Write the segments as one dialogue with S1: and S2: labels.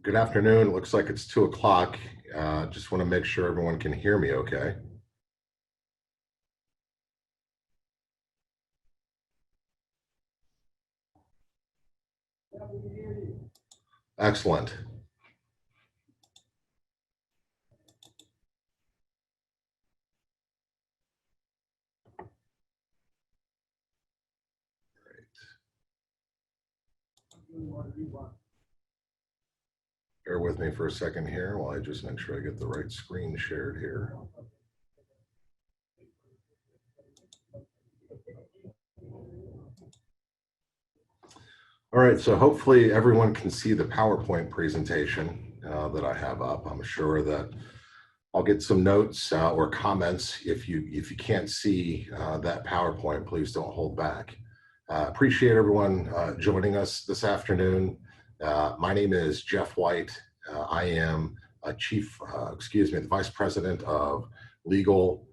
S1: Good afternoon. It looks like it's 2 o'clock. Just want to make sure everyone can hear me okay. Excellent. Bear with me for a second here while I just make sure I get the right screen shared here. All right, so hopefully everyone can see the PowerPoint presentation that I have up. I'm sure that I'll get some notes or comments. If you can't see that PowerPoint, please don't hold back. Appreciate everyone joining us this afternoon. My name is Jeff White. I am the Vice President of Legal,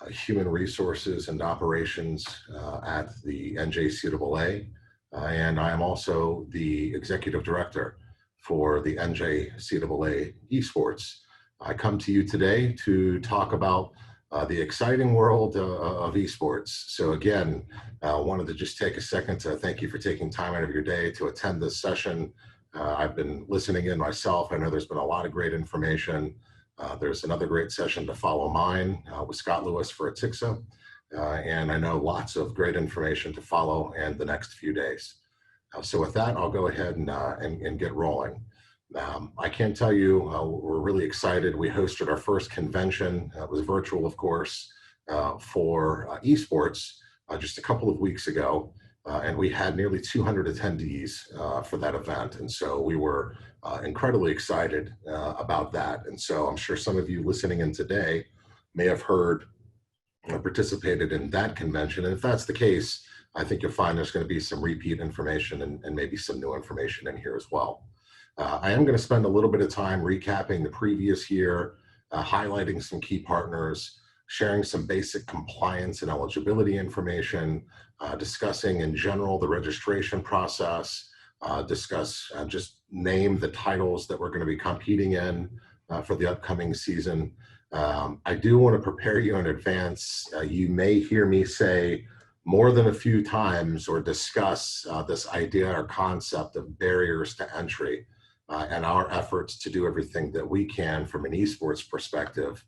S1: Human Resources and Operations at the NJCAA. And I am also the Executive Director for the NJCAA Esports. I come to you today to talk about the exciting world of esports. So again, wanted to just take a second to thank you for taking time out of your day to attend this session. I've been listening in myself. I know there's been a lot of great information. There's another great session to follow mine with Scott Lewis for Atixa. And I know lots of great information to follow in the next few days. So with that, I'll go ahead and get rolling. I can tell you, we're really excited. We hosted our first convention. It was virtual, of course, for esports just a couple of weeks ago. And we had nearly 200 attendees for that event. And so we were incredibly excited about that. And so I'm sure some of you listening in today may have heard participated in that convention. And if that's the case, I think you'll find there's going to be some repeat information and maybe some new information in here as well. I am going to spend a little bit of time recapping the previous year, highlighting some key partners, sharing some basic compliance and eligibility information, discussing in general the registration process, just name the titles that we're going to be competing in for the upcoming season. I do want to prepare you in advance. You may hear me say more than a few times or discuss this idea or concept of barriers to entry and our efforts to do everything that we can from an esports perspective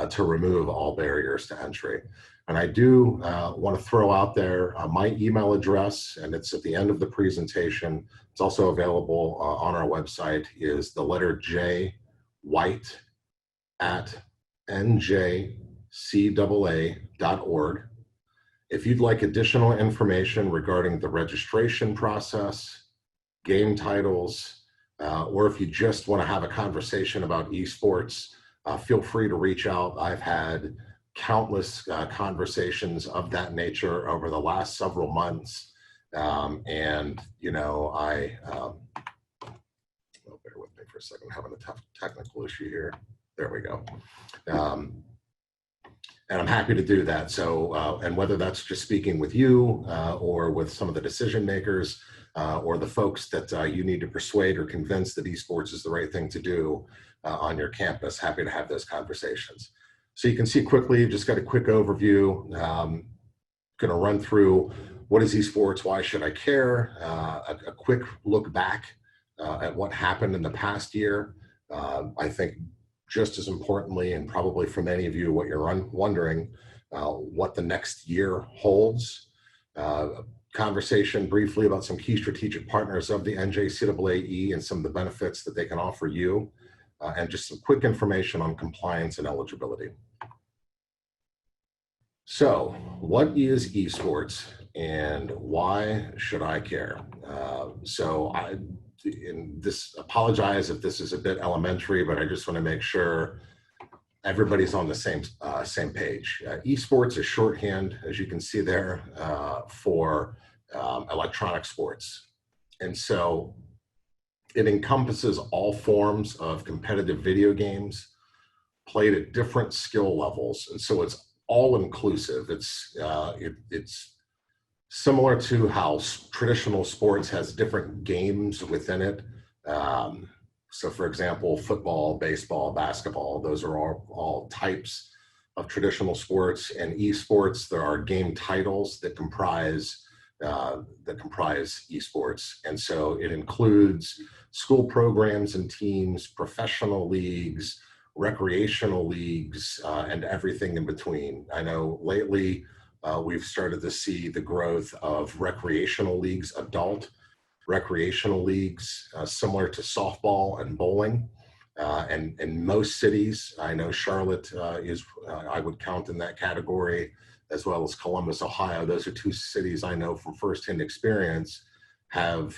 S1: to remove all barriers to entry. And I do want to throw out there my email address, and it's at the end of the presentation. It's also available on our website, is the letter J, White, at njcaa.org. If you'd like additional information regarding the registration process, game titles, or if you just want to have a conversation about esports, feel free to reach out. I've had countless conversations of that nature over the last several months. And, you know, bear with me for a second, I'm having a tough technical issue here. There we go. And I'm happy to do that. So, and whether that's just speaking with you or with some of the decision makers or the folks that you need to persuade or convince that esports is the right thing to do on your campus, happy to have those conversations. So you can see quickly, just got a quick overview. Going to run through what is esports, why should I care, a quick look back at what happened in the past year. I think just as importantly, and probably for many of you, what you're wondering, what the next year holds. Conversation briefly about some key strategic partners of the NJCAA and some of the benefits that they can offer you, and just some quick information on compliance and eligibility. So what is esports and why should I care? Apologize if this is a bit elementary, but I just want to make sure everybody's on the same page. Esports is shorthand, as you can see there, for electronic sports. And so it encompasses all forms of competitive video games played at different skill levels. And so it's all inclusive. It's similar to how traditional sports has different games within it. So for example, football, baseball, basketball, those are all types of traditional sports. And esports, there are game titles that comprise esports. And so it includes school programs and teams, professional leagues, recreational leagues, and everything in between. I know lately we've started to see the growth of recreational leagues, adult recreational leagues, similar to softball and bowling. And in most cities, I know Charlotte I would count in that category, as well as Columbus, Ohio. Those are two cities I know from firsthand experience have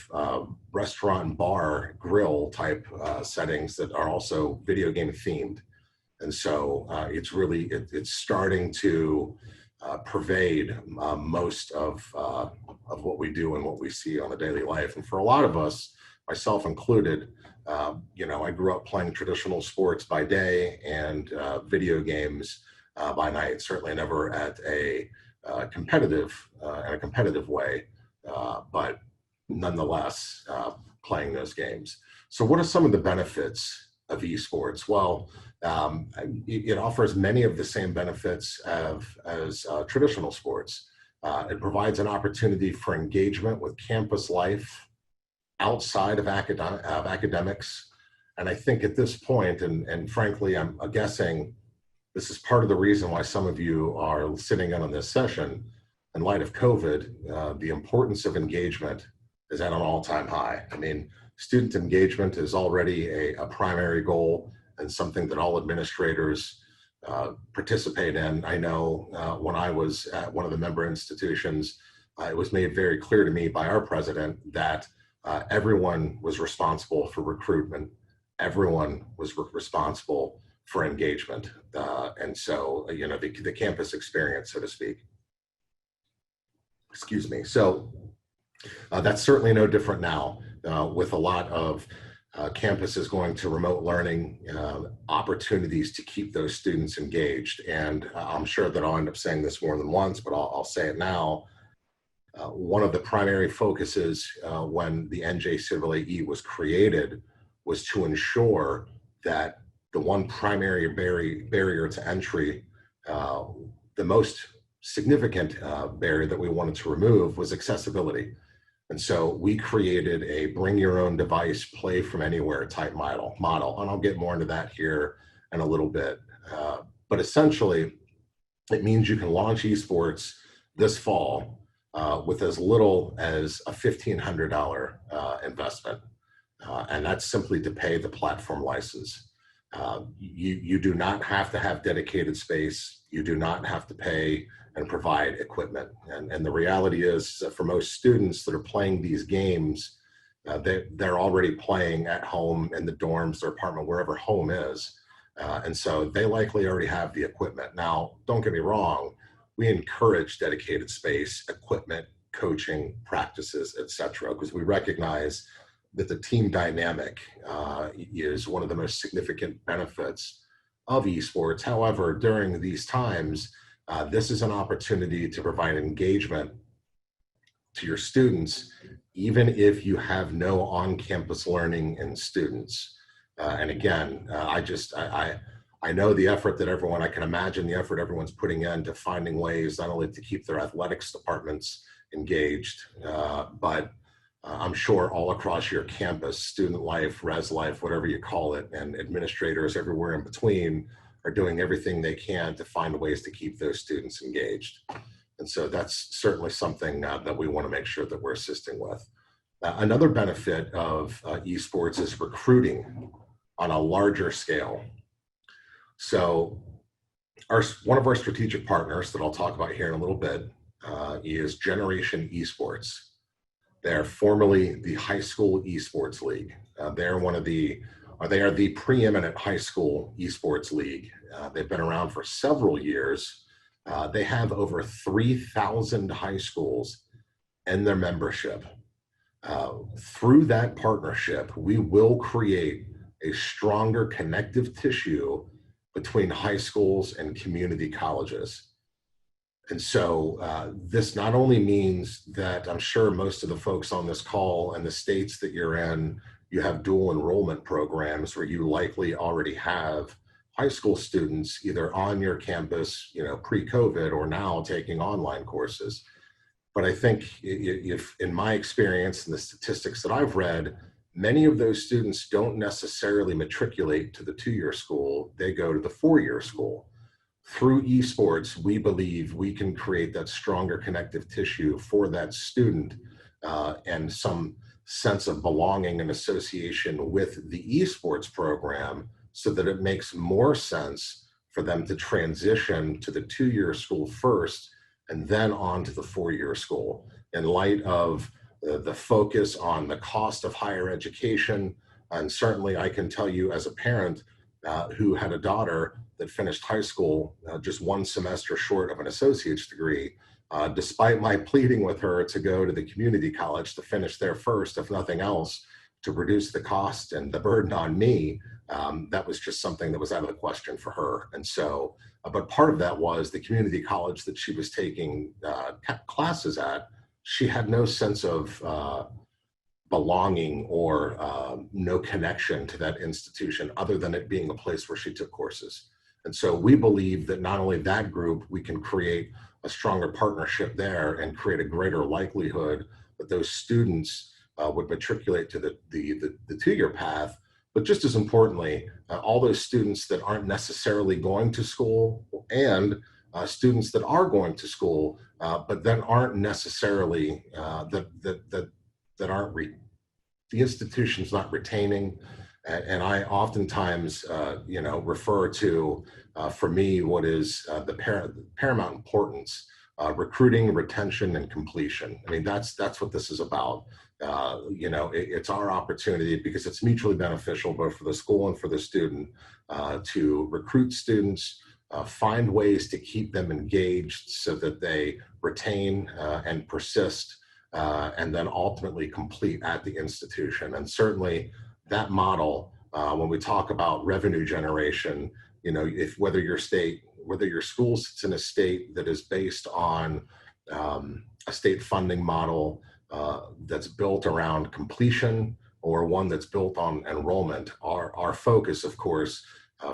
S1: restaurant and bar grill type settings that are also video game themed. And so it's starting to pervade most of what we do and what we see on a daily life. And for a lot of us, myself included, I grew up playing traditional sports by day and video games by night. Certainly never at a competitive way, but nonetheless playing those games. So what are some of the benefits of esports? Well, it offers many of the same benefits as traditional sports. It provides an opportunity for engagement with campus life outside of academics. And I think at this point, and frankly, I'm guessing this is part of the reason why some of you are sitting in on this session. In light of COVID, the importance of engagement is at an all-time high. I mean, student engagement is already a primary goal and something that all administrators participate in. I know when I was at one of the member institutions, it was made very clear to me by our president that everyone was responsible for recruitment. Everyone was responsible for engagement. And so, the campus experience, so to speak. Excuse me. So that's certainly no different now with a lot of campuses going to remote learning, opportunities to keep those students engaged. And I'm sure that I'll end up saying this more than once, but I'll say it now. One of the primary focuses when the NJCAA was created was to ensure that the one primary barrier to entry, the most significant barrier that we wanted to remove was accessibility. And so we created a bring your own device, play from anywhere type model. And I'll get more into that here in a little bit. But essentially, it means you can launch esports this fall with as little as a $1,500 investment. And that's simply to pay the platform license. You do not have to have dedicated space. You do not have to pay and provide equipment. And the reality is that for most students that are playing these games, they're already playing at home, in the dorms, their apartment, wherever home is. And so they likely already have the equipment. Now, don't get me wrong, we encourage dedicated space, equipment, coaching, practices, etc., because we recognize that the team dynamic is one of the most significant benefits of esports. However, during these times, this is an opportunity to provide engagement to your students, even if you have no on-campus learning in students. And again, I know the effort that I can imagine the effort everyone's putting in to finding ways not only to keep their athletics departments engaged, but I'm sure all across your campus, student life, res life, whatever you call it, and administrators everywhere in between are doing everything they can to find ways to keep those students engaged. And so that's certainly something that we want to make sure that we're assisting with. Another benefit of esports is recruiting on a larger scale. So one of our strategic partners that I'll talk about here in a little bit is Generation Esports. They're formerly the High School Esports League. They are the preeminent high school esports league. They've been around for several years. They have over 3,000 high schools in their membership. Through that partnership, we will create a stronger connective tissue between high schools and community colleges. And so this not only means that I'm sure most of the folks on this call and the states that you're in, you have dual enrollment programs where you likely already have high school students either on your campus, pre-COVID, or now taking online courses. But I think if in my experience and the statistics that I've read, many of those students don't necessarily matriculate to the 2-year school, they go to the 4-year school. Through esports, we believe we can create that stronger connective tissue for that student, and some sense of belonging and association with the esports program, so that it makes more sense for them to transition to the 2-year school first and then on to the 4-year school, in light of the focus on the cost of higher education. And certainly I can tell you, as a parent who had a daughter that finished high school just 1 semester short of an associate's degree, despite my pleading with her to go to the community college to finish there first, if nothing else, to reduce the cost and the burden on me, that was just something that was out of the question for her. And so, but part of that was the community college that she was taking classes at, she had no sense of belonging or no connection to that institution other than it being a place where she took courses. And so we believe that not only that group, we can create a stronger partnership there and create a greater likelihood that those students would matriculate to the 2-year path, but just as importantly, all those students that aren't necessarily going to school, and students that are going to school, but then aren't necessarily, that aren't, the institution's not retaining. And I oftentimes, refer to, for me, what is the paramount importance, recruiting, retention, and completion. I mean, that's what this is about. It's our opportunity, because it's mutually beneficial both for the school and for the student, to recruit students, find ways to keep them engaged so that they retain and persist, and then ultimately complete at the institution. And certainly that model, when we talk about revenue generation, whether your school sits in a state that is based on a state funding model that's built around completion, or one that's built on enrollment, our focus, of course,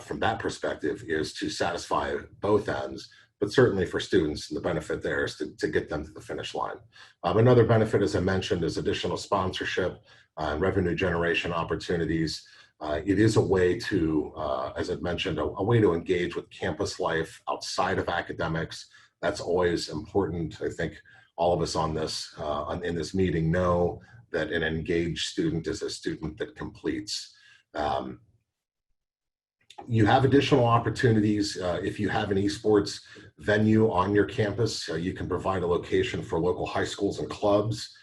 S1: from that perspective, is to satisfy both ends. But certainly for students, the benefit there is to get them to the finish line. Another benefit, as I mentioned, is additional sponsorship and revenue generation opportunities. It is a way to, as I've mentioned, a way to engage with campus life outside of academics. That's always important. I think all of us on this in this meeting know that an engaged student is a student that completes. You have additional opportunities. If you have an esports venue on your campus, you can provide a location for local high schools and clubs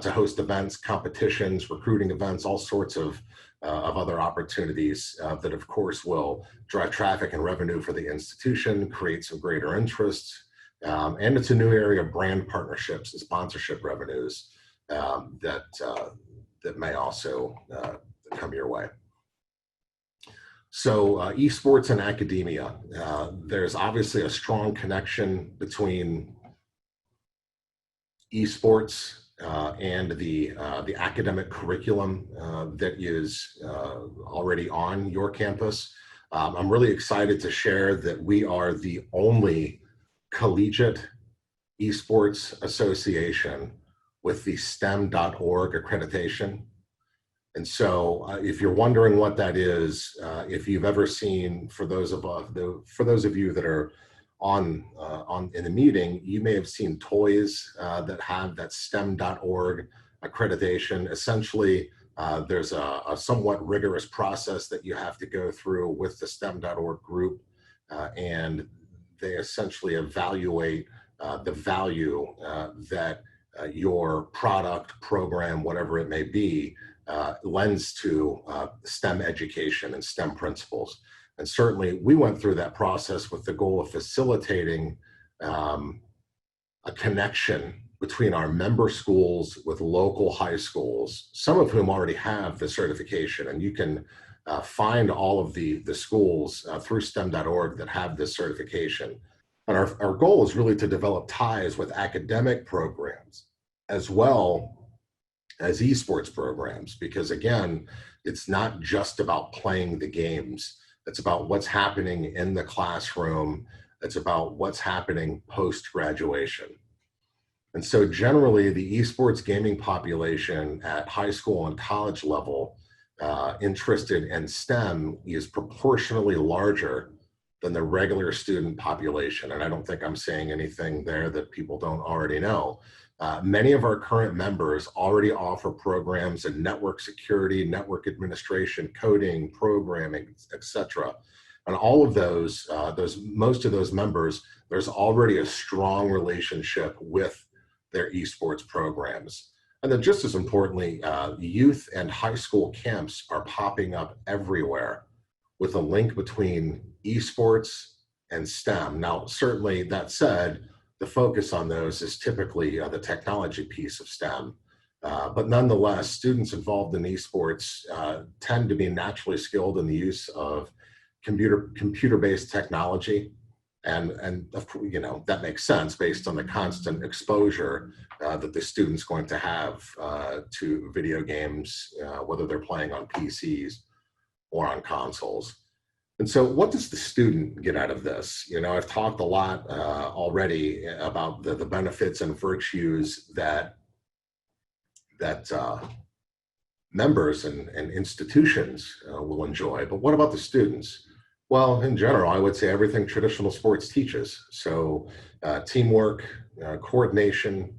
S1: to host events, competitions, recruiting events, all sorts of other opportunities that, of course, will drive traffic and revenue for the institution, create some greater interest. And it's a new area of brand partnerships and sponsorship revenues that may also come your way. So esports and academia, there's obviously a strong connection between esports and the academic curriculum that is already on your campus. I'm really excited to share that we are the only collegiate esports association with the STEM.org accreditation. And so if you're wondering what that is, if you've ever seen, for those of you that are on in the meeting, you may have seen toys that have that STEM.org accreditation. Essentially, there's a somewhat rigorous process that you have to go through with the STEM.org group, and they essentially evaluate the value that your product, program, whatever it may be, lends to STEM education and STEM principles. And certainly we went through that process with the goal of facilitating a connection between our member schools with local high schools, some of whom already have the certification. And you can find all of the schools through STEM.org that have this certification. And our goal is really to develop ties with academic programs, as well as esports programs, because again, it's not just about playing the games. It's about what's happening in the classroom. It's about what's happening post-graduation. And so generally the esports gaming population at high school and college level interested in STEM is proportionally larger than the regular student population. And I don't think I'm saying anything there that people don't already know. Many of our current members already offer programs in network security, network administration, coding, programming, etc. And all of those, most of those members, there's already a strong relationship with their esports programs. And then just as importantly, youth and high school camps are popping up everywhere with a link between esports and STEM. Now, certainly that said, the focus on those is typically the technology piece of STEM. But nonetheless, students involved in esports tend to be naturally skilled in the use of computer-based technology. And you know, that makes sense based on the constant exposure that the student's going to have to video games, whether they're playing on PCs or on consoles. And so what does the student get out of this? You know, I've talked a lot already about the benefits and virtues that members and institutions will enjoy, but what about the students? Well, in general, I would say everything traditional sports teaches. So teamwork, coordination,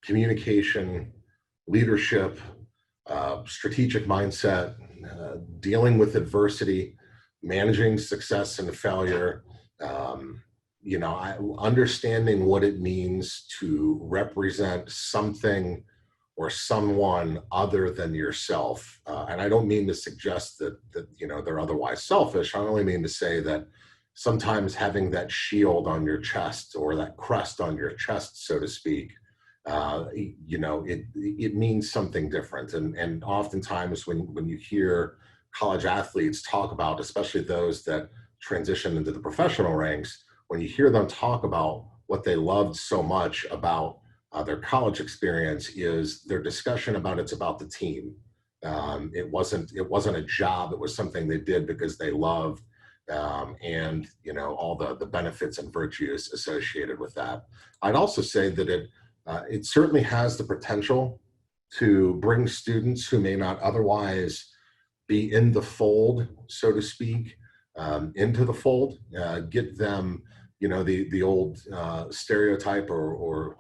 S1: communication, leadership, strategic mindset, dealing with adversity, managing success and failure, you know, understanding what it means to represent something or someone other than yourself. And I don't mean to suggest that you know, they're otherwise selfish. I only mean to say that sometimes having that shield on your chest or that crest on your chest, so to speak, you know, it means something different. And oftentimes when you hear college athletes talk about, especially those that transition into the professional ranks, when you hear them talk about what they loved so much about their college experience, is their discussion about it's about the team. It wasn't a job. It was something they did because they loved, and you know, all the benefits and virtues associated with that. I'd also say that it certainly has the potential to bring students who may not otherwise be in the fold, so to speak, into the fold, get them, you know, the old stereotype or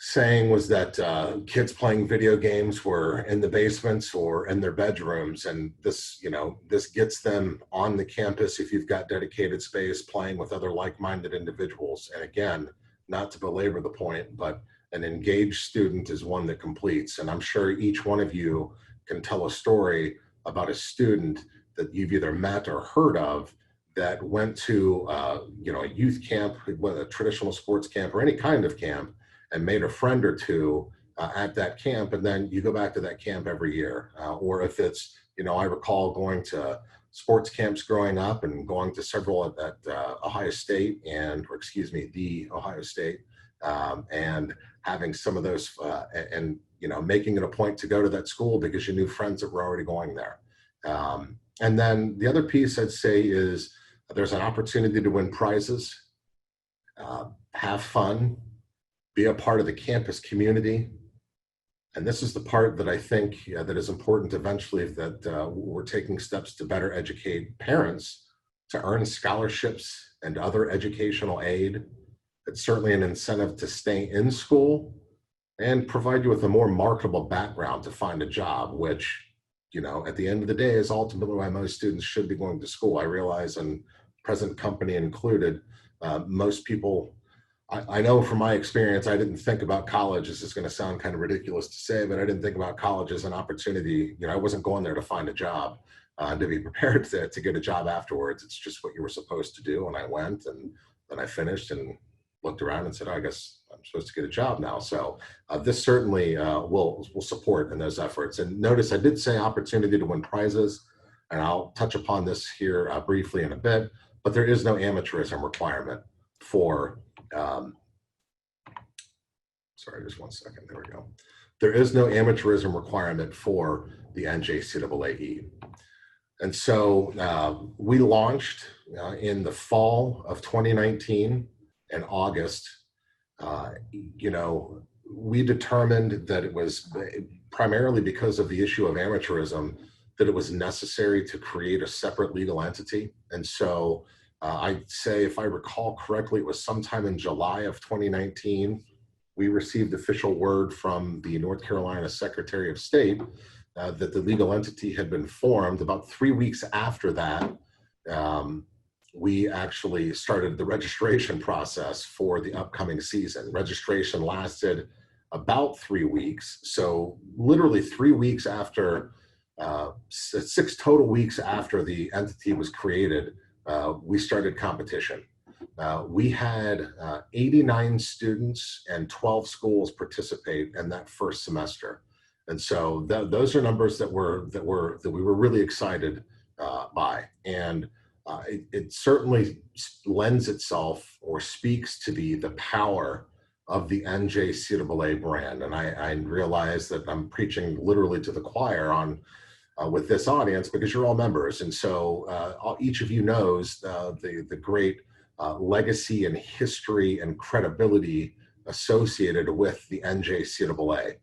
S1: saying was that kids playing video games were in the basements or in their bedrooms, and this, you know, this gets them on the campus if you've got dedicated space playing with other like-minded individuals. And again, not to belabor the point, but an engaged student is one that completes. And I'm sure each one of you can tell a story about a student that you've either met or heard of that went to you know, a youth camp, whether a traditional sports camp or any kind of camp, and made a friend or two at that camp, and then you go back to that camp every year. Or if it's, you know, I recall going to sports camps growing up and going to several at Ohio State or excuse me, the Ohio State, and having some of those and you know, making it a point to go to that school because you knew friends that were already going there. And then the other piece I'd say is there's an opportunity to win prizes, have fun, be a part of the campus community. And this is the part that I think that is important eventually, that we're taking steps to better educate parents to earn scholarships and other educational aid. It's certainly an incentive to stay in school and provide you with a more marketable background to find a job, which, you know, at the end of the day is ultimately why most students should be going to school. I realize, and present company included, most people, I know from my experience, I didn't think about college. This is going to sound kind of ridiculous to say, but I didn't think about college as an opportunity. You know, I wasn't going there to find a job, to be prepared to get a job afterwards. It's just what you were supposed to do. And I went, and then I finished and looked around and said, oh, I guess I'm supposed to get a job now. So this certainly will support in those efforts. And notice I did say opportunity to win prizes, and I'll touch upon this here briefly in a bit, but there is no amateurism requirement for, sorry, just one second, there we go. there is no amateurism requirement for the NJCAA. And so we launched in the fall of 2019 in August. We determined that it was primarily because of the issue of amateurism that it was necessary to create a separate legal entity. And so I'd say, if I recall correctly, it was sometime in July of 2019, we received official word from the North Carolina Secretary of State that the legal entity had been formed. About 3 weeks after that, we actually started the registration process for the upcoming season. Registration lasted about 3 weeks. So literally 3 weeks after, 6 total weeks after the entity was created, we started competition. We had 89 students and 12 schools participate in that first semester. And so those are numbers that we were really excited by. And it certainly lends itself or speaks to the power of the NJCAA brand. And I realize that I'm preaching literally to the choir on with this audience, because you're all members. And so each of you knows the great legacy and history and credibility associated with the NJCAA.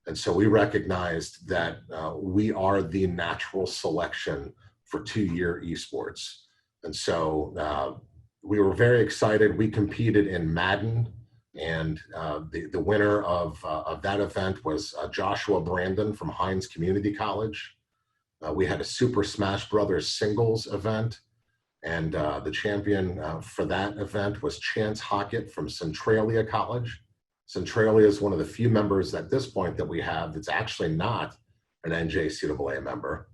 S1: And so we recognized that we are the natural selection for 2-year esports. And so we were very excited. We competed in Madden, and the winner of that event was Joshua Brandon from Hines Community College. We had a Super Smash Brothers singles event, and the champion for that event was Chance Hockett from Centralia College. Centralia is one of the few members at this point that we have that's actually not an NJCAA member.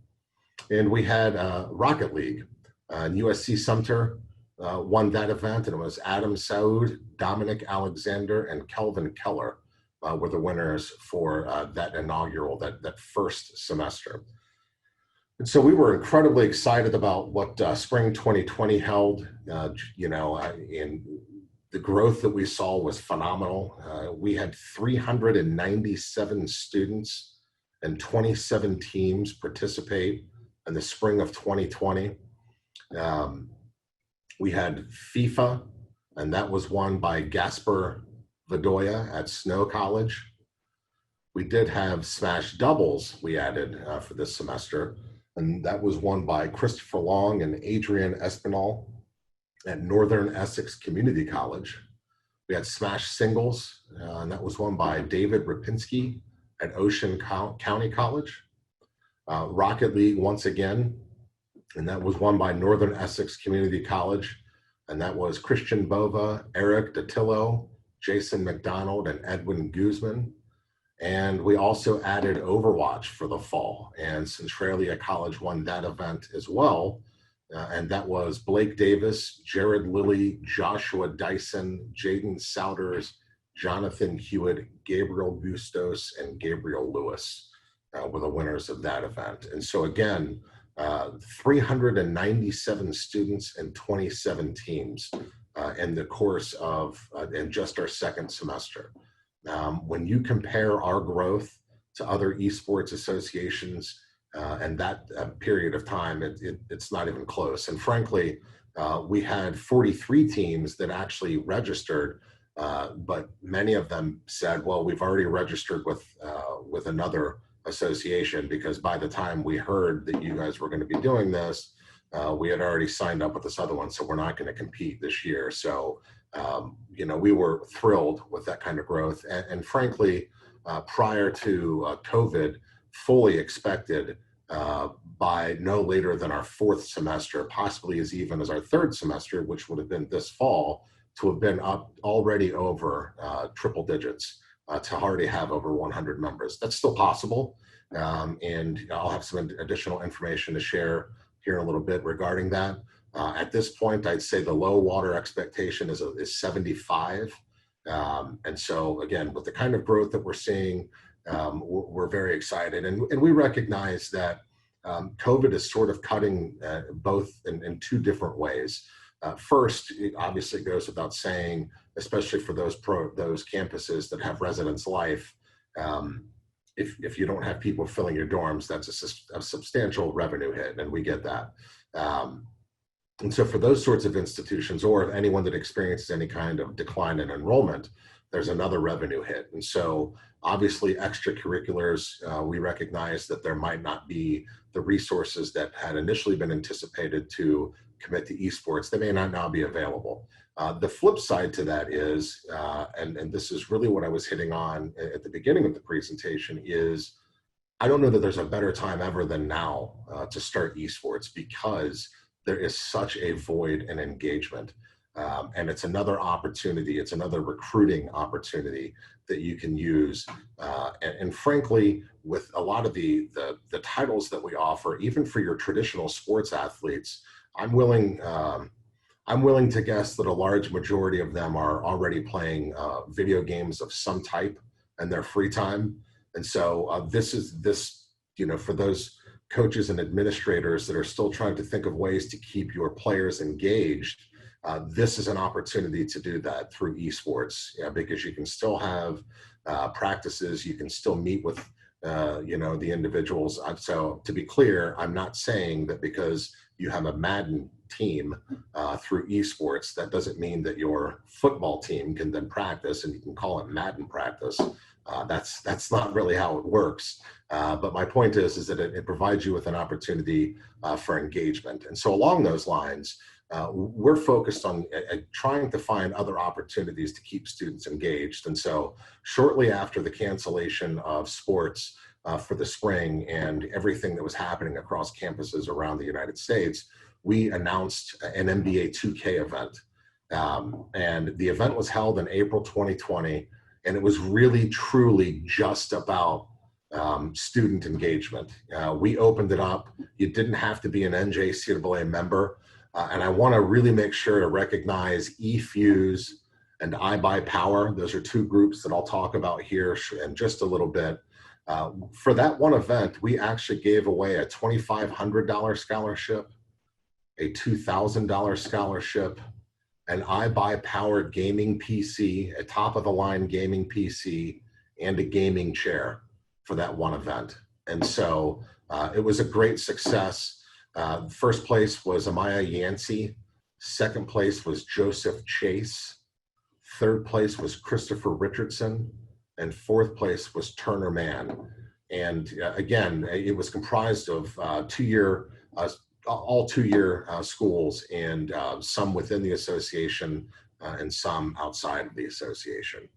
S1: And we had Rocket League. USC Sumter won that event, and it was Adam Saud, Dominic Alexander, and Kelvin Keller were the winners for that inaugural, that first semester. And so we were incredibly excited about what spring 2020 held. And the growth that we saw was phenomenal. We had 397 students and 27 teams participate in the spring of 2020. We had FIFA, and that was won by Gasper Vadoya at Snow College. We did have Smash Doubles we added for this semester, and that was won by Christopher Long and Adrian Espinal at Northern Essex Community College. We had Smash Singles, and that was won by David Rapinski at Ocean County College. Rocket League once again, and that was won by Northern Essex Community College, and that was Christian Bova, Eric Datillo, Jason McDonald, and Edwin Guzman. And we also added Overwatch for the fall, and Centralia College won that event as well. And that was Blake Davis, Jared Lilly, Joshua Dyson, Jaden Souders, Jonathan Hewitt, Gabriel Bustos, and Gabriel Lewis were the winners of that event. And so again, 397 students and 27 teams in the course of in just our second semester. When you compare our growth to other esports associations and that period of time, it's not even close. And frankly, we had 43 teams that actually registered, but many of them said, well, we've already registered with another association, because by the time we heard that you guys were going to be doing this, we had already signed up with this other one, so we're not going to compete this year. So we were thrilled with that kind of growth, and frankly, prior to COVID, fully expected by no later than our fourth semester, possibly as even as our third semester, which would have been this fall, to have been up already over triple digits, to already have over 100 members. That's still possible, and I'll have some additional information to share here in a little bit regarding that. At this point, I'd say the low water expectation is 75. And so again, with the kind of growth that we're seeing, we're very excited. And we recognize that COVID is sort of cutting both in two different ways. First, it obviously goes without saying, especially for those campuses that have residence life, if you don't have people filling your dorms, that's a substantial revenue hit, and we get that. And so for those sorts of institutions, or anyone that experiences any kind of decline in enrollment, there's another revenue hit. And so obviously extracurriculars, we recognize that there might not be the resources that had initially been anticipated to commit to esports. They may not now be available. The flip side to that is, and this is really what I was hitting on at the beginning of the presentation, is I don't know that there's a better time ever than now to start esports, because there is such a void in engagement. And it's another opportunity, it's another recruiting opportunity that you can use. And frankly, with a lot of the titles that we offer, even for your traditional sports athletes, I'm willing to guess that a large majority of them are already playing video games of some type in their free time. And so this, you know, for those coaches and administrators that are still trying to think of ways to keep your players engaged, this is an opportunity to do that through esports, because you can still have practices, you can still meet with you know, the individuals. So to be clear, I'm not saying that because you have a Madden team through esports, that doesn't mean that your football team can then practice and you can call it Madden practice. That's not really how it works. But my point is that it provides you with an opportunity for engagement. And so along those lines, we're focused on trying to find other opportunities to keep students engaged. And so shortly after the cancellation of sports for the spring and everything that was happening across campuses around the United States, we announced an NBA 2K event. And the event was held in April 2020. And it was really, truly just about student engagement. We opened it up. You didn't have to be an NJCAA member. And I want to really make sure to recognize eFuse and iBuyPower. Those are two groups that I'll talk about here in just a little bit. For that one event, we actually gave away a $2,500 scholarship, a $2,000 scholarship, an iBuyPower gaming PC, a top-of-the-line gaming PC, and a gaming chair for that one event. And so it was a great success. First place was Amaya Yancey. Second place was Joseph Chase. Third place was Christopher Richardson. And fourth place was Turner Mann. And again, it was comprised of all two-year schools, and some within the association and some outside of the association.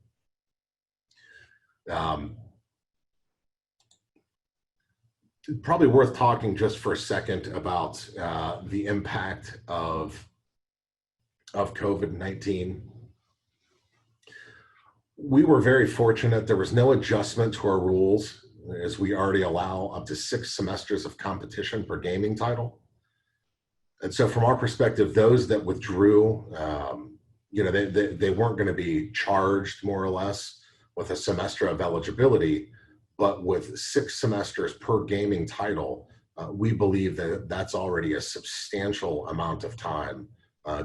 S1: Probably worth talking just for a second about the impact of COVID-19. We were very fortunate. There was no adjustment to our rules, as we already allow up to 6 semesters of competition per gaming title. And so from our perspective, those that withdrew, you know, they weren't going to be charged more or less with a semester of eligibility, but with 6 semesters per gaming title, we believe that that's already a substantial amount of time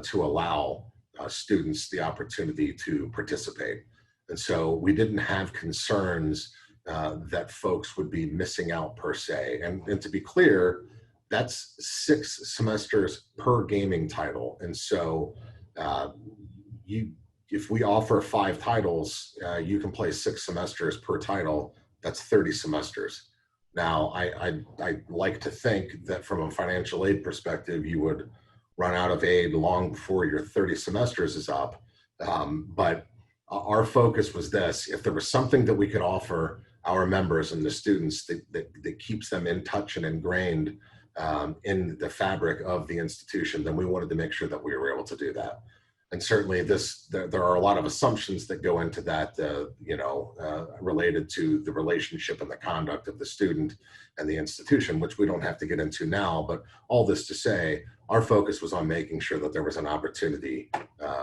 S1: to allow students the opportunity to participate. And so we didn't have concerns that folks would be missing out per se. And to be clear, that's 6 semesters per gaming title. And so if we offer 5 titles, you can play 6 semesters per title. That's 30 semesters. Now, I like to think that from a financial aid perspective, you would run out of aid long before your 30 semesters is up. But our focus was this: if there was something that we could offer our members and the students that keeps them in touch and ingrained in the fabric of the institution, then we wanted to make sure that we were able to do that. And certainly there are a lot of assumptions that go into that, related to the relationship and the conduct of the student and the institution, which we don't have to get into now. But all this to say, our focus was on making sure that there was an opportunity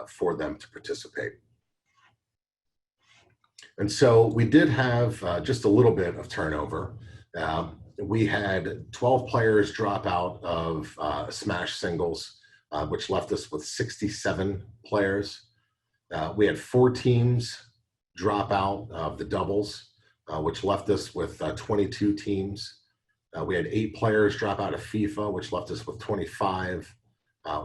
S1: for them to participate. And so we did have just a little bit of turnover. We had 12 players drop out of Smash singles, which left us with 67 players. We had 4 teams drop out of the doubles, which left us with 22 teams. We had 8 players drop out of FIFA, which left us with 25.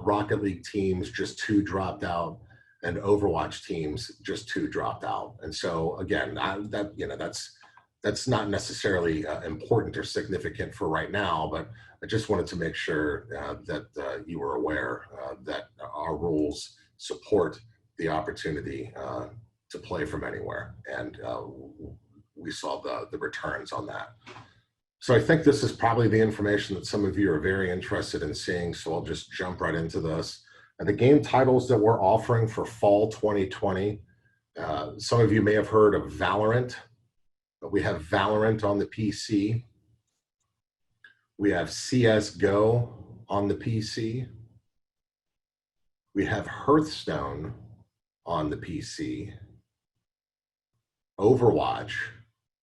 S1: Rocket League teams, just 2 dropped out, and Overwatch teams, just 2 dropped out. And so again, that's not necessarily important or significant for right now, but I just wanted to make sure that you were aware that our rules support the opportunity to play from anywhere, and we saw the returns on that. So I think this is probably the information that some of you are very interested in seeing, so I'll just jump right into this. And the game titles that we're offering for fall 2020, some of you may have heard of Valorant, but we have Valorant on the PC. We have CSGO on the PC. We have Hearthstone on the PC. Overwatch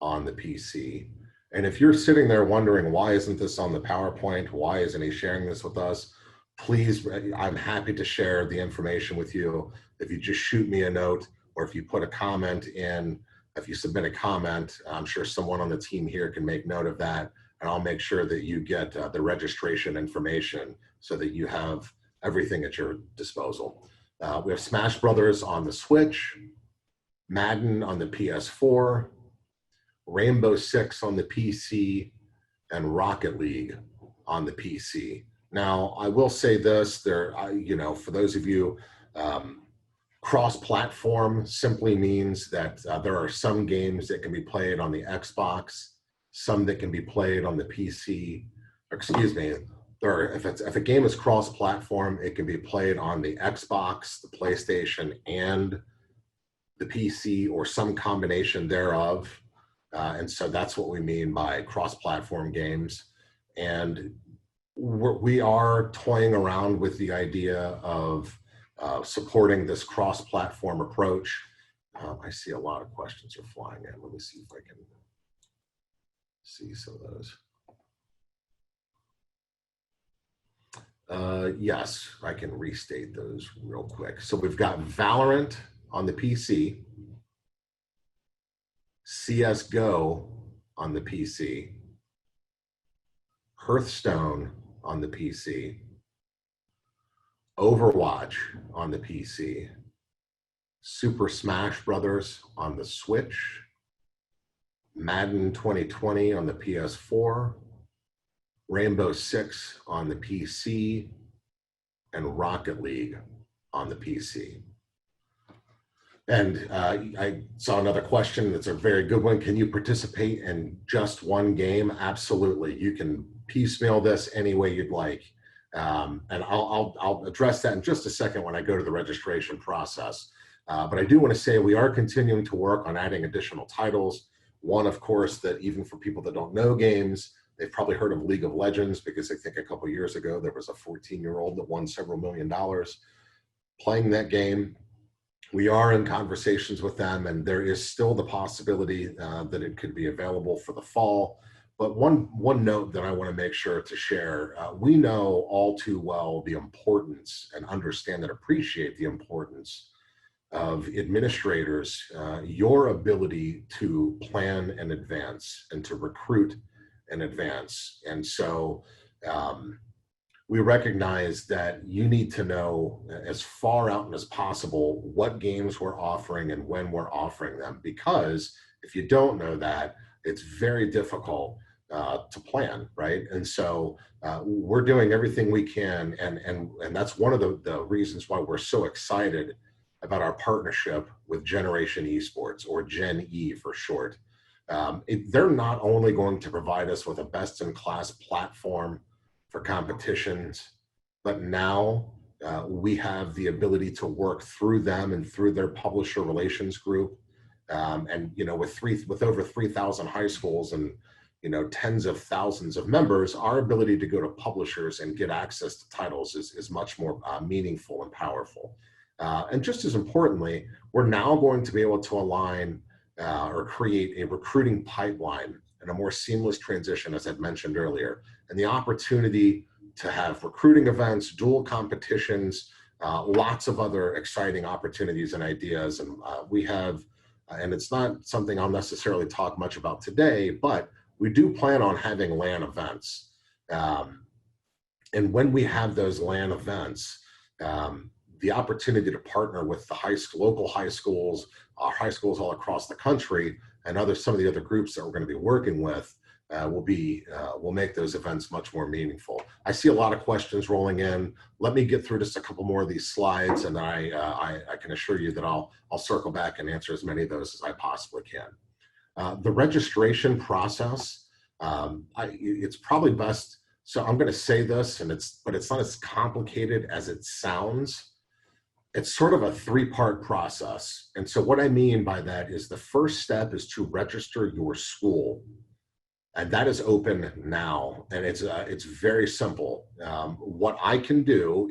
S1: on the PC. And if you're sitting there wondering, why isn't this on the PowerPoint? Why isn't he sharing this with us? Please, I'm happy to share the information with you. If you just shoot me a note, or if you put a comment in, if you submit a comment, I'm sure someone on the team here can make note of that. And I'll make sure that you get the registration information so that you have everything at your disposal. We have Smash Brothers on the Switch, Madden on the PS4, Rainbow Six on the PC, and Rocket League on the PC. Now, I will say this, for those of you, cross-platform simply means that there are some games that can be played on the Xbox, some that can be played on the PC. Excuse me, if a game is cross-platform, it can be played on the Xbox, the PlayStation, and the PC, or some combination thereof. And so that's what we mean by cross-platform games. And we are toying around with the idea of supporting this cross-platform approach. I see a lot of questions are flying in. Let me see if I can see some of those. Yes, I can restate those real quick. So we've got Valorant on the PC, CSGO on the PC, Hearthstone on the PC, Overwatch on the PC, Super Smash Brothers on the Switch, Madden 2020 on the PS4, Rainbow Six on the PC, and Rocket League on the PC. And I saw another question that's a very good one. Can you participate in just one game? Absolutely. You can piecemeal this any way you'd like. And I'll address that in just a second when I go to the registration process. But I do want to say we are continuing to work on adding additional titles. One, of course, that even for people that don't know games, they've probably heard of League of Legends, because I think a couple of years ago there was a 14-year-old that won several $1 million playing that game. We are in conversations with them, and there is still the possibility that it could be available for the fall. But one note that I want to make sure to share, we know all too well the importance, and understand and appreciate the importance of administrators, your ability to plan in advance and to recruit in advance. And so we recognize that you need to know as far out as possible what games we're offering and when we're offering them, because if you don't know that, it's very difficult to plan, right? And so we're doing everything we can, and that's one of the reasons why we're so excited about our partnership with Generation Esports, or Gen E for short. They're not only going to provide us with a best-in-class platform for competitions, but now we have the ability to work through them and through their publisher relations group. And with over 3,000 high schools and tens of thousands of members, our ability to go to publishers and get access to titles is much more meaningful and powerful. And just as importantly, we're now going to be able to align or create a recruiting pipeline and a more seamless transition, as I'd mentioned earlier, and the opportunity to have recruiting events, dual competitions, lots of other exciting opportunities and ideas. And we have and it's not something I'll necessarily talk much about today, but we do plan on having LAN events. And when we have those LAN events, the opportunity to partner with the local high schools all across the country, and some of the other groups that we're going to be working with will make those events much more meaningful. I see a lot of questions rolling in. Let me get through just a couple more of these slides, and I can assure you that I'll circle back and answer as many of those as I possibly can. The registration process, it's probably best. So I'm going to say this, but it's not as complicated as it sounds. It's sort of a three-part process. And so what I mean by that is the first step is to register your school. And that is open now. And it's very simple. What I can do,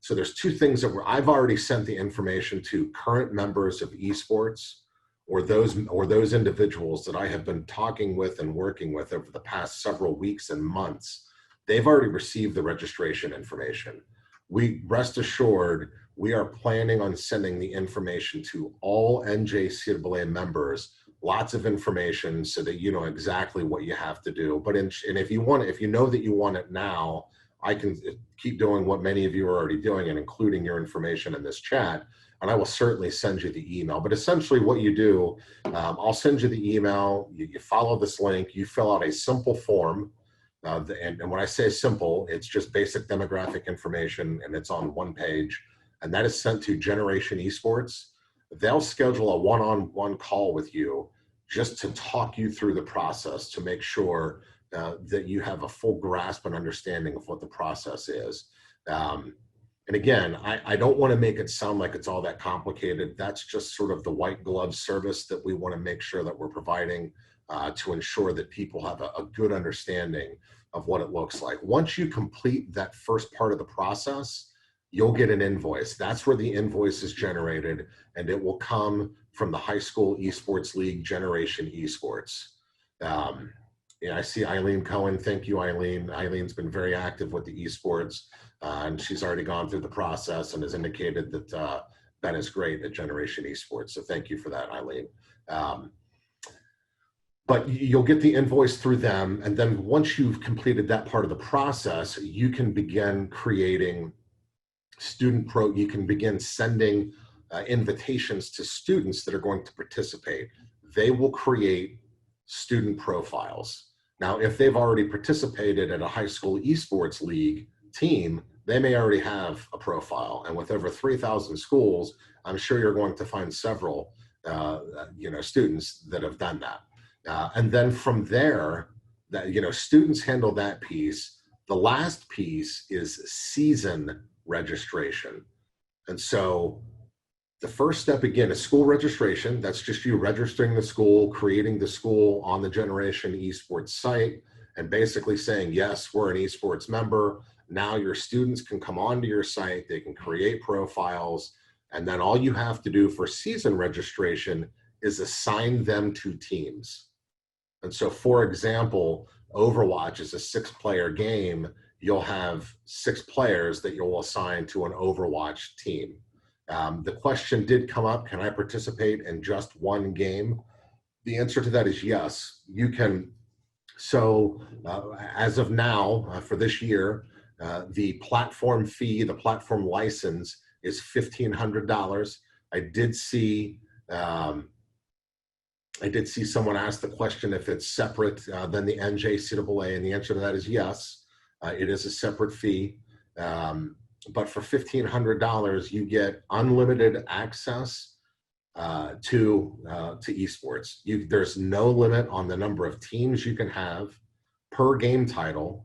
S1: so there's two things I've already sent the information to current members of Esports, or those individuals that I have been talking with and working with over the past several weeks and months. They've already received the registration information. Rest assured, we are planning on sending the information to all NJCAA members, lots of information so that you know exactly what you have to do. And if you know that you want it now, I can keep doing what many of you are already doing and including your information in this chat. And I will certainly send you the email. But essentially what you do, I'll send you the email, you follow this link, you fill out a simple form. And when I say simple, it's just basic demographic information, and it's on one page. And that is sent to Generation Esports. They'll schedule a one-on-one call with you just to talk you through the process to make sure that you have a full grasp and understanding of what the process is. And again, I don't want to make it sound like it's all that complicated. That's just sort of the white glove service that we want to make sure that we're providing to ensure that people have a good understanding of what it looks like. Once you complete that first part of the process, you'll get an invoice. That's where the invoice is generated, and it will come from the High School Esports League, Generation Esports. I see Eileen Cohen. Thank you, Eileen. Eileen's been very active with the esports, and she's already gone through the process and has indicated that that is great at Generation Esports. So thank you for that, Eileen. But you'll get the invoice through them, and then once you've completed that part of the process, you can begin creating you can begin sending invitations to students that are going to participate. They will create student profiles. Now, if they've already participated at a high school esports league team, they may already have a profile. And with over 3,000 schools, I'm sure you're going to find several students that have done that. And then from there, students handle that piece. The last piece is season registration. And so the first step, again, is school registration. That's just you registering the school, creating the school on the Generation Esports site, and basically saying, yes, we're an esports member. Now your students can come onto your site, they can create profiles, and then all you have to do for season registration is assign them to teams. And so, for example, Overwatch is a 6-player game. You'll have 6 players that you'll assign to an Overwatch team. The question did come up, can I participate in just one game? The answer to that is yes, you can. So as of now, for this year, the platform fee, the platform license is $1,500. I did see someone ask the question if it's separate than the NJCAA, and the answer to that is yes. It is a separate fee, but for $1,500, you get unlimited access to esports. There's no limit on the number of teams you can have per game title.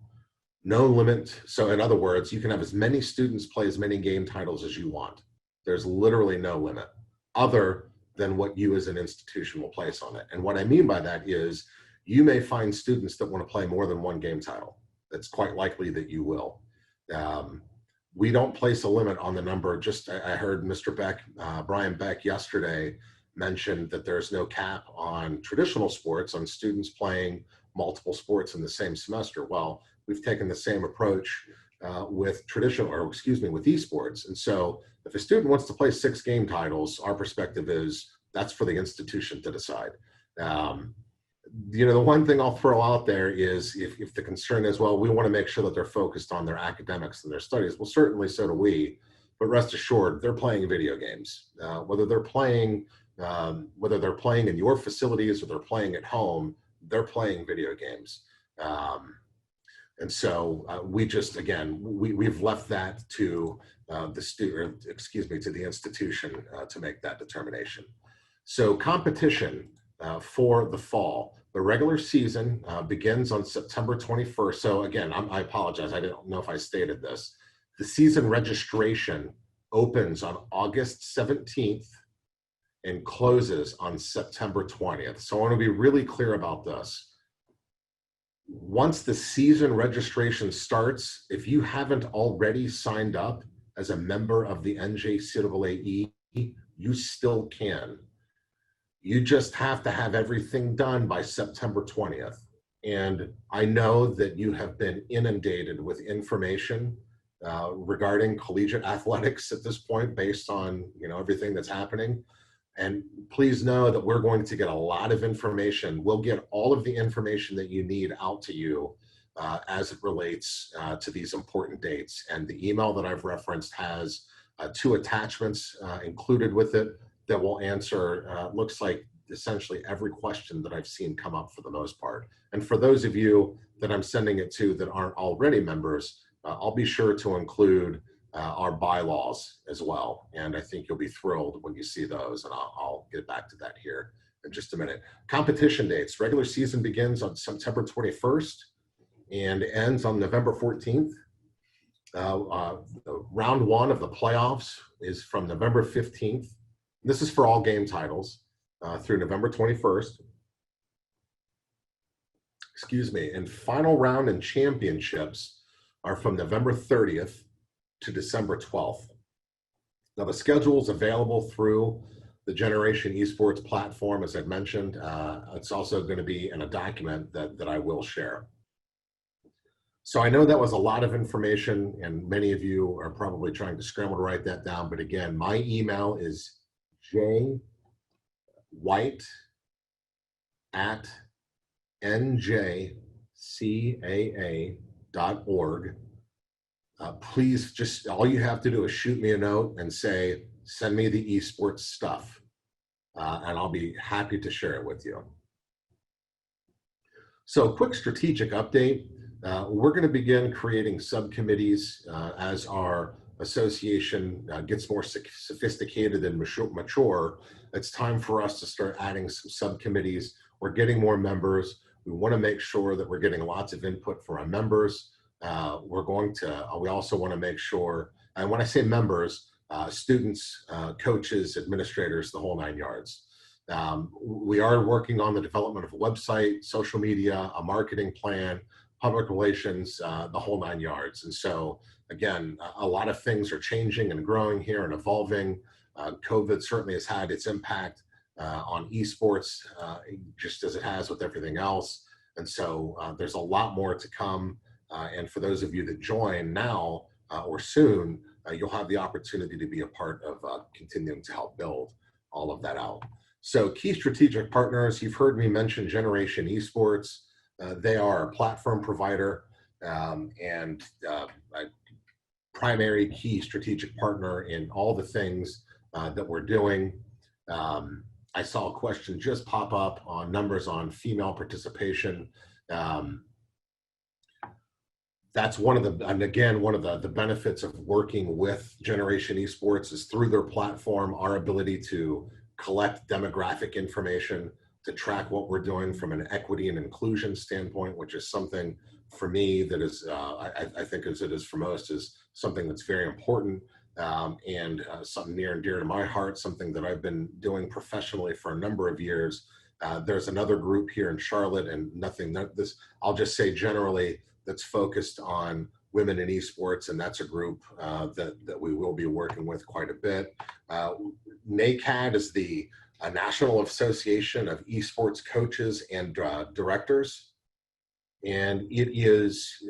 S1: No limit. So in other words, you can have as many students play as many game titles as you want. There's literally no limit other than what you as an institution will place on it. And what I mean by that is you may find students that want to play more than one game title. It's quite likely that you will. We don't place a limit on the number. I heard Mr. Beck, Brian Beck yesterday mention that there's no cap on traditional sports, on students playing multiple sports in the same semester. Well, we've taken the same approach with esports. And so if a student wants to play 6 game titles, our perspective is that's for the institution to decide. The one thing I'll throw out there is if the concern is, well, we want to make sure that they're focused on their academics and their studies. Well, certainly so do we, but rest assured, they're playing video games. Whether they're playing in your facilities or they're playing at home, they're playing video games. And so we've left that to to the institution to make that determination. So competition for the fall. The regular season begins on September 21st. So again, I apologize. I didn't know if I stated this. The season registration opens on August 17th and closes on September 20th. So I want to be really clear about this. Once the season registration starts, if you haven't already signed up as a member of the NJCAA, you still can. You just have to have everything done by September 20th. And I know that you have been inundated with information regarding collegiate athletics at this point based on everything that's happening. And please know that we're going to get a lot of information. We'll get all of the information that you need out to you as it relates to these important dates. And the email that I've referenced has 2 attachments included with it that will answer, looks like essentially every question that I've seen come up for the most part. And for those of you that I'm sending it to that aren't already members, I'll be sure to include our bylaws as well. And I think you'll be thrilled when you see those, and I'll get back to that here in just a minute. Competition dates. Regular season begins on September 21st and ends on November 14th. Round 1 of the playoffs is from November 15th. This is for all game titles through November 21st. Excuse me. And final round and championships are from November 30th to December 12th. Now the schedule is available through the Generation Esports platform, as I've mentioned. It's also going to be in a document that I will share. So I know that was a lot of information, and many of you are probably trying to scramble to write that down. But again, my email is jwhite@njcaa.org. Please, just all you have to do is shoot me a note and say, send me the esports stuff, and I'll be happy to share it with you. So quick strategic update. We're going to begin creating subcommittees as our association gets more sophisticated and mature. It's time for us to start adding some subcommittees. We're getting more members. We want to make sure that we're getting lots of input from our members. We also want to make sure, and when I say members, students, coaches, administrators, the whole 9 yards. We are working on the development of a website, social media, a marketing plan, public relations, the whole 9 yards. And so again, a lot of things are changing and growing here and evolving. COVID certainly has had its impact on esports, just as it has with everything else. And so there's a lot more to come. And for those of you that join now or soon, you'll have the opportunity to be a part of continuing to help build all of that out. So key strategic partners, you've heard me mention Generation Esports. They are a platform provider and a primary key strategic partner in all the things that we're doing. I saw a question just pop up on numbers on female participation. That's one of the benefits of working with Generation Esports is through their platform, our ability to collect demographic information, to track what we're doing from an equity and inclusion standpoint, which is something for me that is, I think as it is for most, is something that's very important and something near and dear to my heart, something that I've been doing professionally for a number of years. There's another group here in Charlotte, and I'll just say generally, that's focused on women in esports, and that's a group that we will be working with quite a bit. NJCAA is the National Association of Esports Coaches and Directors, and it is,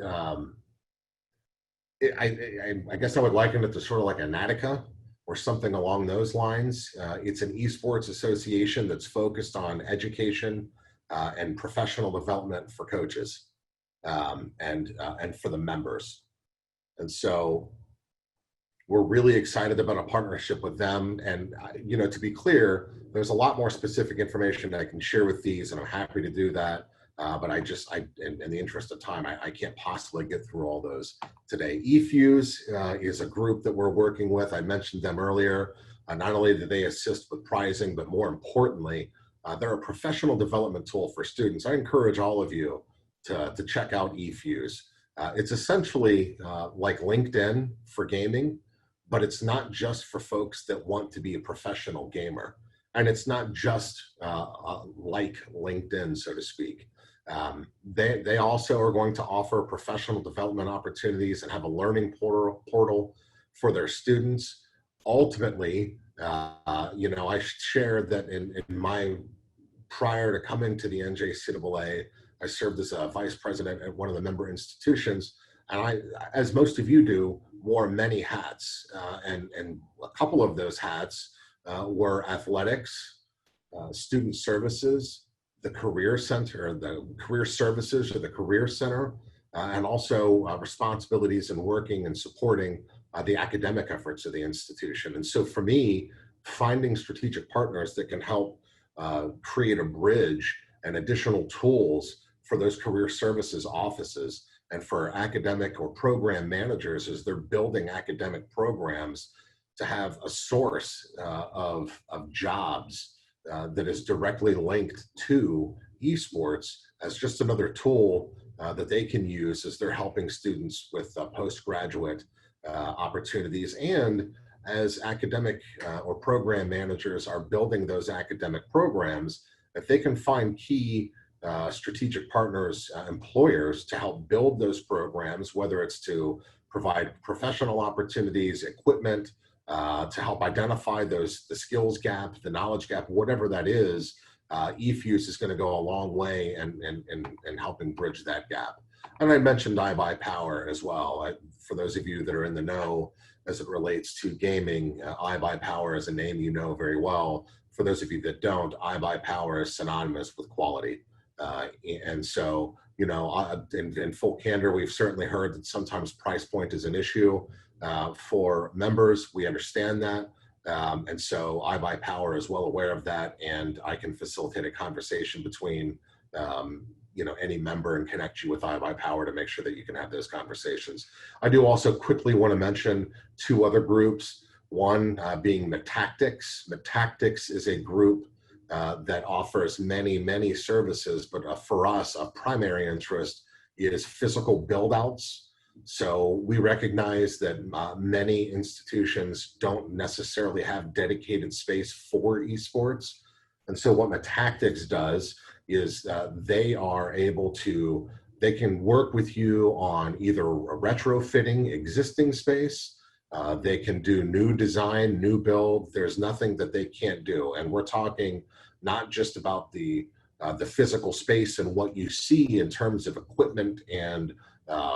S1: I guess I would liken it to sort of like a NADCA, or something along those lines. It's an esports association that's focused on education and professional development for coaches and for the members. And so we're really excited about a partnership with them. And, to be clear, there's a lot more specific information I can share with these, and I'm happy to do that. But in the interest of time, I can't possibly get through all those today. eFuse is a group that we're working with. I mentioned them earlier. Not only do they assist with prizing, but more importantly, they're a professional development tool for students. I encourage all of you to check out eFuse. It's essentially like LinkedIn for gaming, but it's not just for folks that want to be a professional gamer. And it's not just like LinkedIn, so to speak. They also are going to offer professional development opportunities and have a learning portal for their students. Ultimately, I shared that in my, prior to coming to the NJCAA, I served as a vice president at one of the member institutions. And I, as most of you do, wore many hats. And a couple of those hats were athletics, student services, the career center, the career services or the career center, and also responsibilities in working and supporting the academic efforts of the institution. And so for me, finding strategic partners that can help create a bridge and additional tools for those career services offices and for academic or program managers as they're building academic programs to have a source of jobs that is directly linked to esports as just another tool that they can use as they're helping students with postgraduate opportunities, and as academic or program managers are building those academic programs, if they can find key strategic partners, employers to help build those programs, whether it's to provide professional opportunities, equipment, to help identify the skills gap, the knowledge gap, whatever that is, eFuse is going to go a long way in helping bridge that gap. And I mentioned iBuyPower as well. For those of you that are in the know as it relates to gaming, iBuyPower is a name you know very well. For those of you that don't, iBuyPower is synonymous with quality. And so, in full candor, we've certainly heard that sometimes price point is an issue for members. We understand that. And so iBuyPower is well aware of that, and I can facilitate a conversation between any member and connect you with iBuyPower to make sure that you can have those conversations. I do also quickly want to mention two other groups. One being Metactics. Metactics is a group that offers many services, but for us, a primary interest is physical build-outs. So we recognize that many institutions don't necessarily have dedicated space for esports. And so what Metactics does is they can work with you on either retrofitting existing space, they can do new design, new build. There's nothing that they can't do. And we're talking not just about the physical space and what you see in terms of equipment and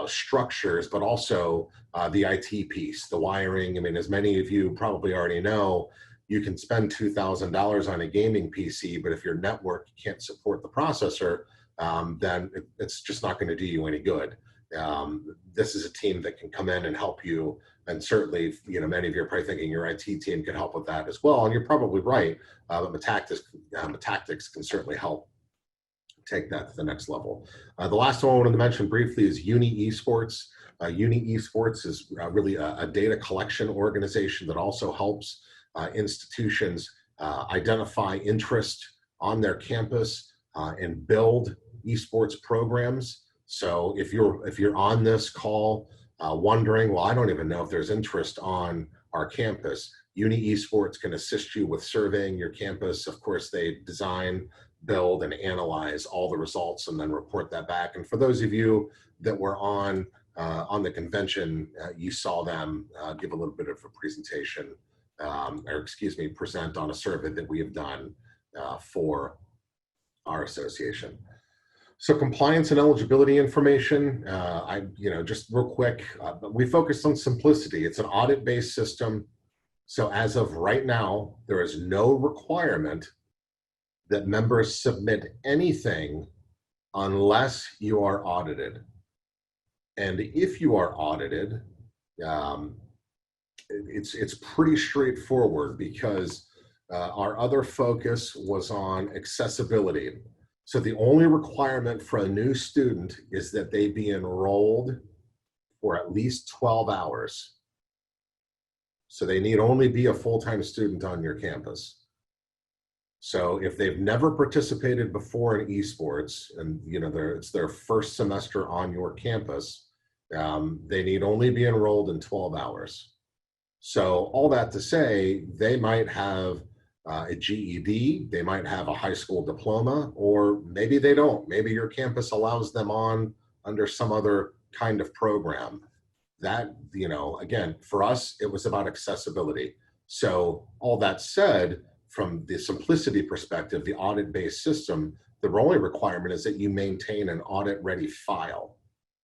S1: structures, but also the IT piece, the wiring. I mean, as many of you probably already know, you can spend $2,000 on a gaming PC, but if your network can't support the processor, then it's just not going to do you any good. This is a team that can come in and help you. And certainly, many of you are probably thinking your IT team can help with that as well. And you're probably right, but Metactics can certainly help take that to the next level. The last one I wanted to mention briefly is Uni Esports. Uni Esports is really a data collection organization that also helps institutions identify interest on their campus and build esports programs. So if you're on this call wondering, well, I don't even know if there's interest on our campus, Uni Esports can assist you with surveying your campus. Of course, they design, build, and analyze all the results and then report that back. And for those of you that were on the convention, you saw them give a little bit of a presentation, present on a survey that we have done for our association. So compliance and eligibility information, just real quick, we focused on simplicity. It's an audit-based system. So as of right now, there is no requirement that members submit anything unless you are audited. And if you are audited, um, it's pretty straightforward because our other focus was on accessibility. So the only requirement for a new student is that they be enrolled for at least 12 hours. So they need only be a full-time student on your campus. So if they've never participated before in esports and it's their first semester on your campus, they need only be enrolled in 12 hours. So all that to say, they might have a GED, they might have a high school diploma, or maybe they don't. Maybe your campus allows them on under some other kind of program. That, again, for us, it was about accessibility. So all that said, from the simplicity perspective, the audit-based system, the only requirement is that you maintain an audit-ready file.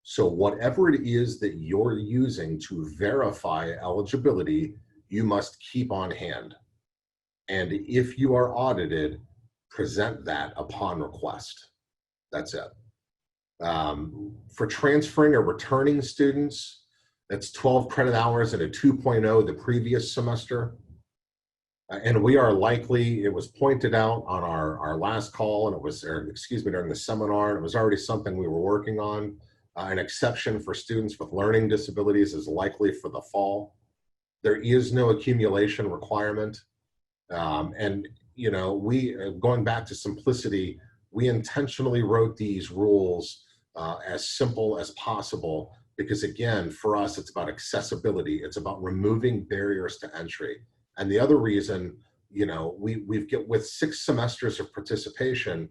S1: So whatever it is that you're using to verify eligibility, you must keep on hand. And if you are audited, present that upon request. That's it. For transferring or returning students, that's 12 credit hours and a 2.0 the previous semester. And we are likely, it was pointed out on our last call, and it was, during the seminar, and it was already something we were working on. An exception for students with learning disabilities is likely for the fall. There is no accumulation requirement. And, going back to simplicity, we intentionally wrote these rules as simple as possible because, again, for us, it's about accessibility. It's about removing barriers to entry. And the other reason, we've got with 6 semesters of participation,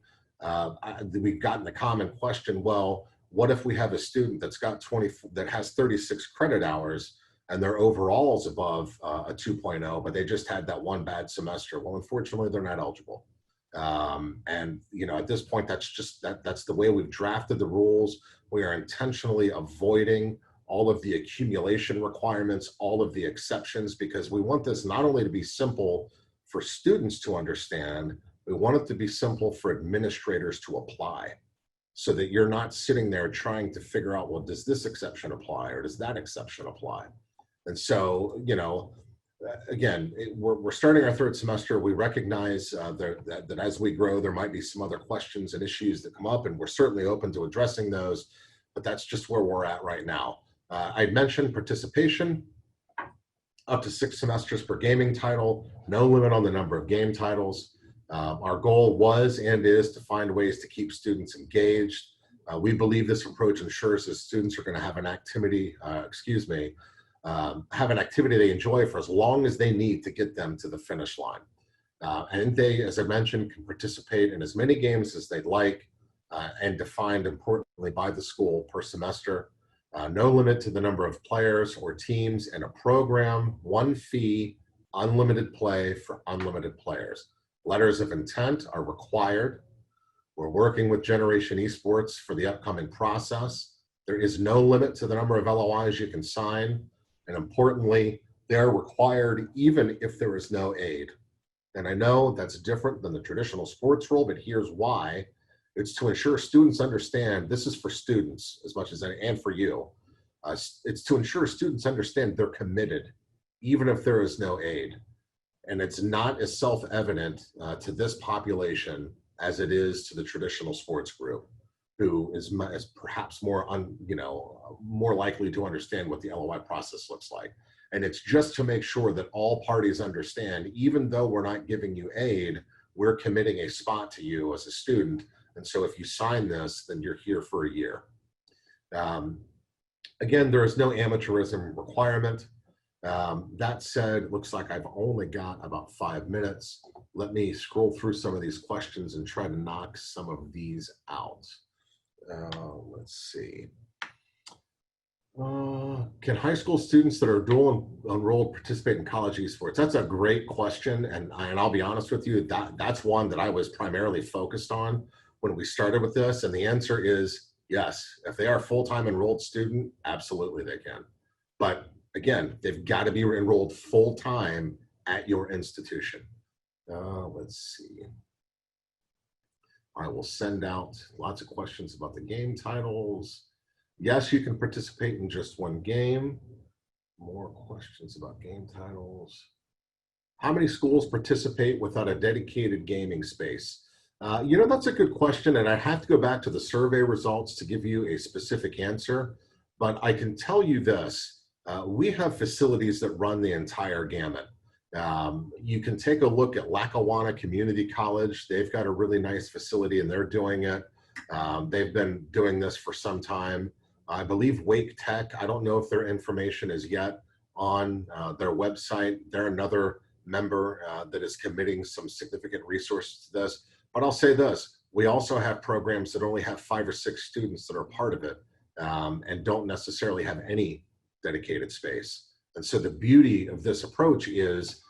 S1: we've gotten the common question, well, what if we have a student that has 36 credit hours and their overall is above a 2.0, but they just had that one bad semester? Well, unfortunately, they're not eligible. And at this point, that's the way we've drafted the rules. We are intentionally avoiding all of the accumulation requirements, all of the exceptions, because we want this not only to be simple for students to understand, we want it to be simple for administrators to apply, so that you're not sitting there trying to figure out, well, does this exception apply or does that exception apply? And so, again, we're starting our 3rd semester. We recognize that as we grow, there might be some other questions and issues that come up, and we're certainly open to addressing those, but that's just where we're at right now. I mentioned participation, up to 6 semesters per gaming title, no limit on the number of game titles. Our goal was and is to find ways to keep students engaged. We believe this approach ensures that students are going to have an activity, have an activity they enjoy for as long as they need to get them to the finish line. And they, as I mentioned, can participate in as many games as they'd like, and defined importantly by the school per semester. No limit to the number of players or teams in a program, one fee, unlimited play for unlimited players. Letters of intent are required. We're working with Generation Esports for the upcoming process. There is no limit to the number of LOIs you can sign. And importantly, they're required even if there is no aid. And I know that's different than the traditional sports rule, but here's why. It's to ensure students understand this is for students as much as and for you. It's to ensure students understand they're committed, even if there is no aid. And it's not as self-evident to this population as it is to the traditional sports group, who is perhaps more likely to understand what the LOI process looks like. And it's just to make sure that all parties understand, even though we're not giving you aid, we're committing a spot to you as a student. And so if you sign this, then you're here for a year. Again, there is no amateurism requirement. That said, it looks like I've only got about 5 minutes. Let me scroll through some of these questions and try to knock some of these out. Let's see. Can high school students that are dual enrolled participate in college esports? That's a great question, and I'll be honest with you, that's one that I was primarily focused on when we started with this, and the answer is yes. If they are a full-time enrolled student, absolutely they can. But again, they've got to be enrolled full-time at your institution. Let's see. I will send out lots of questions about the game titles. Yes, you can participate in just one game. More questions about game titles. How many schools participate without a dedicated gaming space? You know, that's a good question, and I have to go back to the survey results to give you a specific answer. But I can tell you this, we have facilities that run the entire gamut. You can take a look at Lackawanna Community College. They've got a really nice facility and they're doing it. They've been doing this for some time. I believe Wake Tech, I don't know if their information is yet on their website. They're another member that is committing some significant resources to this. But I'll say this, we also have programs that only have 5 or 6 students that are part of it and don't necessarily have any dedicated space. And so the beauty of this approach is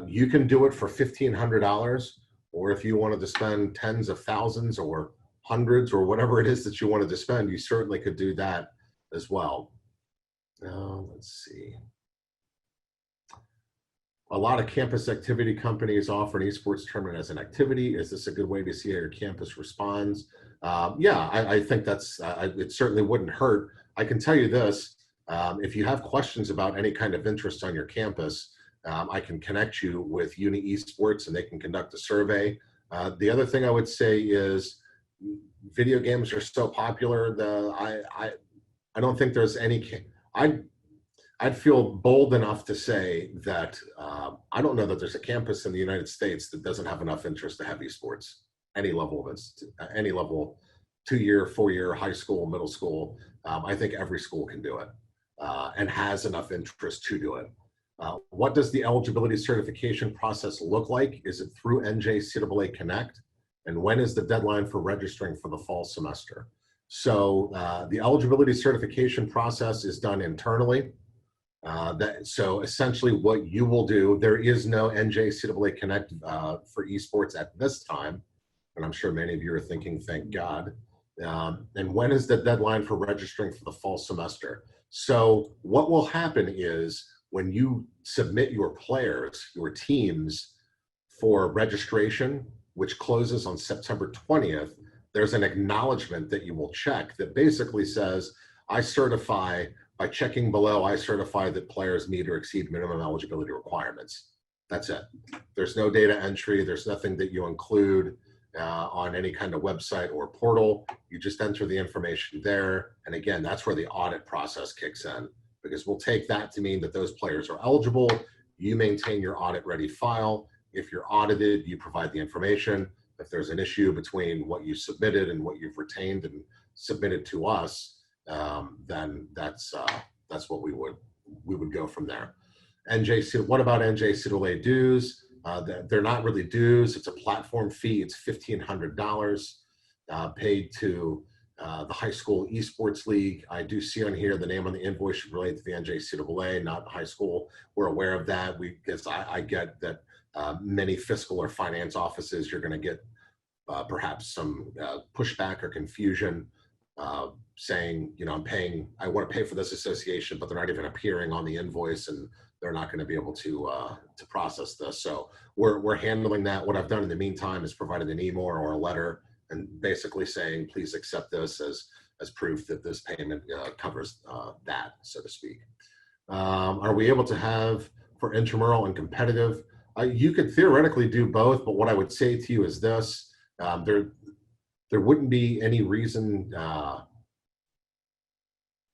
S1: you can do it for $1,500, or if you wanted to spend tens of thousands or hundreds or whatever it is that you wanted to spend, you certainly could do that as well. Let's see. A lot of campus activity companies offer an esports tournament as an activity. Is this a good way to see how your campus responds? Yeah, I think that's, it certainly wouldn't hurt. I can tell you this, if you have questions about any kind of interest on your campus, I can connect you with Uni Esports and they can conduct a survey. The other thing I would say is video games are so popular. I don't think there's any, I'd feel bold enough to say that I don't know that there's a campus in the United States that doesn't have enough interest to have esports, any level of it, any level, 2-year, 4-year, high school, middle school. I think every school can do it and has enough interest to do it. What does the eligibility certification process look like? Is it through NJCAA Connect? And when is the deadline for registering for the fall semester? So the eligibility certification process is done internally. So essentially what you will do, there is no NJCAA Connect for esports at this time. And I'm sure many of you are thinking, thank God. And when is the deadline for registering for the fall semester? So what will happen is when you submit your players, your teams for registration, which closes on September 20th, there's an acknowledgement that you will check that basically says, I certify, by checking below, I certify that players meet or exceed minimum eligibility requirements. That's it. There's no data entry. There's nothing that you include on any kind of website or portal. You just enter the information there. And again, that's where the audit process kicks in, because we'll take that to mean that those players are eligible. You maintain your audit ready file. If you're audited, you provide the information. If there's an issue between what you submitted and what you've retained and submitted to us, then that's what we would go from there. What about NJCAA dues? They're not really dues. It's a platform fee. It's $1,500 paid to the high school esports league. I do see on here the name on the invoice should relate to the NJCAA, not the high school. We're aware of that. Because I get that many fiscal or finance offices, you're going to get perhaps some pushback or confusion saying, you know, I want to pay for this association, but they're not even appearing on the invoice and they're not going to be able to process this. So we're handling that. What I've done in the meantime is provided an email or a letter and basically saying, please accept this as proof that this payment covers that, so to speak. Are we able to have for intramural and competitive? You could theoretically do both, but what I would say to you is this, there wouldn't be any reason,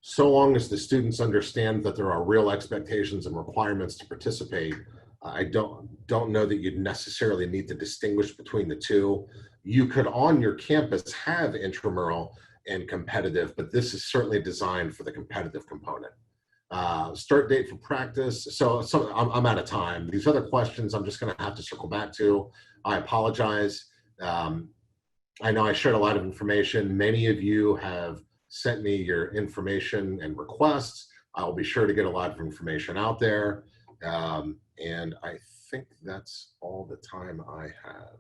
S1: so long as the students understand that there are real expectations and requirements to participate. I don't know that you'd necessarily need to distinguish between the two. You could on your campus have intramural and competitive, but this is certainly designed for the competitive component. Start date for practice. So I'm out of time. These other questions I'm just going to have to circle back to. I apologize. I know I shared a lot of information. Many of you have sent me your information and requests. I'll be sure to get a lot of information out there. And I think that's all the time I have.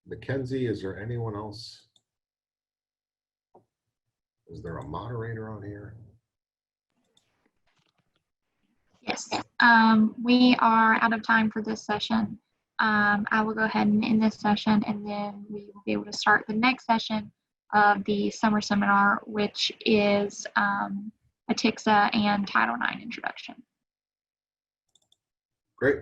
S1: Mackenzie, is there anyone else? Is there a moderator on here?
S2: Yes, we are out of time for this session. I will go ahead and end this session, and then we will be able to start the next session of the summer seminar, which is a TICSA and Title IX introduction.
S1: Great.